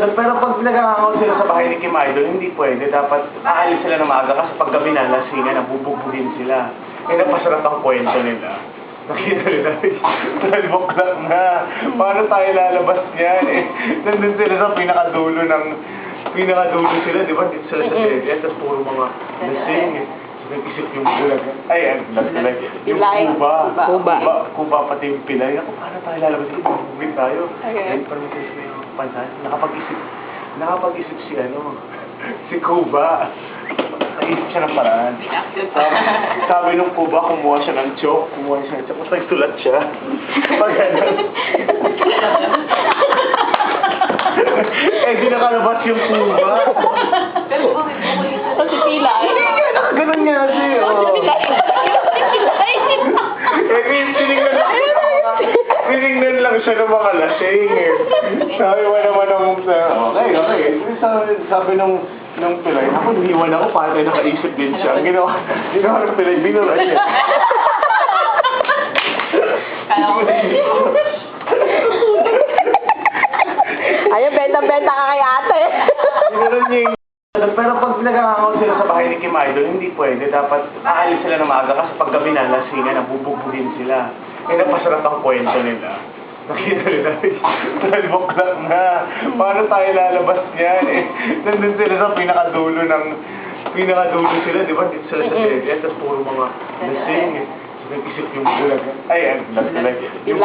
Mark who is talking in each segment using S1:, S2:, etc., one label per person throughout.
S1: Pero pag nag-hangout sila sa bahay ni Kim Idol, hindi pwede. Dapat aalis sila ng maaga kasi pag gabi na, lasingan, nabubugbugin sila. Eh, napasarap ang kwento nila. Nakita nila, 12 o'clock na. Paano tayo lalabas niyan? Eh, nandun sila sa pinakadulo sila, di ba? Dito sila sa Delia, tapos puro mga lasing. Nag-isip yung bulag. Ay, yung Kuba, pati yung pilay. Ako, paano tayo lalabas? Ibubugin tayo. Then, parang may pansan. Nakapag-isip si Kuba. Naisip siya ng paraan. Sabi nung Kuba, kumuha siya ng chalk. Tapos nagsulat siya. Pag gano'n. Di nakalabas yung Kuba.
S2: Kasi pila.
S1: Ganun nga siya. Tinignan lang siya ng mga lasing. Sabi mo naman ang okay. Sabi nung pilay, ako niwan ako para tayo nakaisip din siya. Ginawa ng pilay, binuran niya.
S2: Ayaw, benta-benta ka kay ate.
S1: Binuran niya yung pero pag nag-hangout sila sa bahay ni Kim Idol, hindi pwede. Dapat aalis sila ng maaga kasi pag gabi na, lasingan, nabubugbugin sila. Eh, napasarap ang kwento nila. Nakita nila, 12 o'clock na. Paano tayo lalabas niyan? Eh, nandun sila sa pinakadulo sila, di ba? Dito sila sa Delia, tapos puro mga lasing. Nag-isip yung bulag. Ay, yung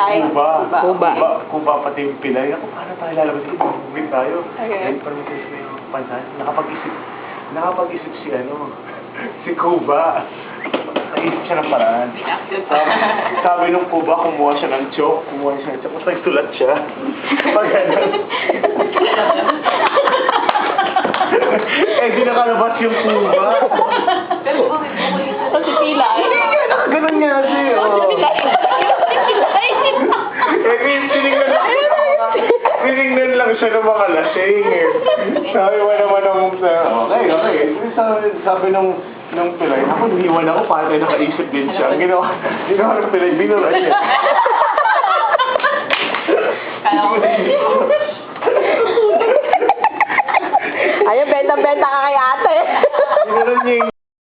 S1: Kuba, pati yung pilay. Ako, paano tayo lalabas? Ibubugin tayo. Then, parang may pansan. Nakapag-isip si Kuba. Naisip siya ng paraan. Sabi nung Kuba, kumuha siya ng chalk. Tapos nagsulat siya. Pag gano'n. Di nakalabas yung Kuba.
S2: Kasi pila.
S1: Ganun nga siya. Tinignan lang siya ng mga lasing. Sabi mo naman okay. Sabi nung pilay, ako niwan ako para tayo nakaisip din siya. Ginawa ng pilay, binuran niya.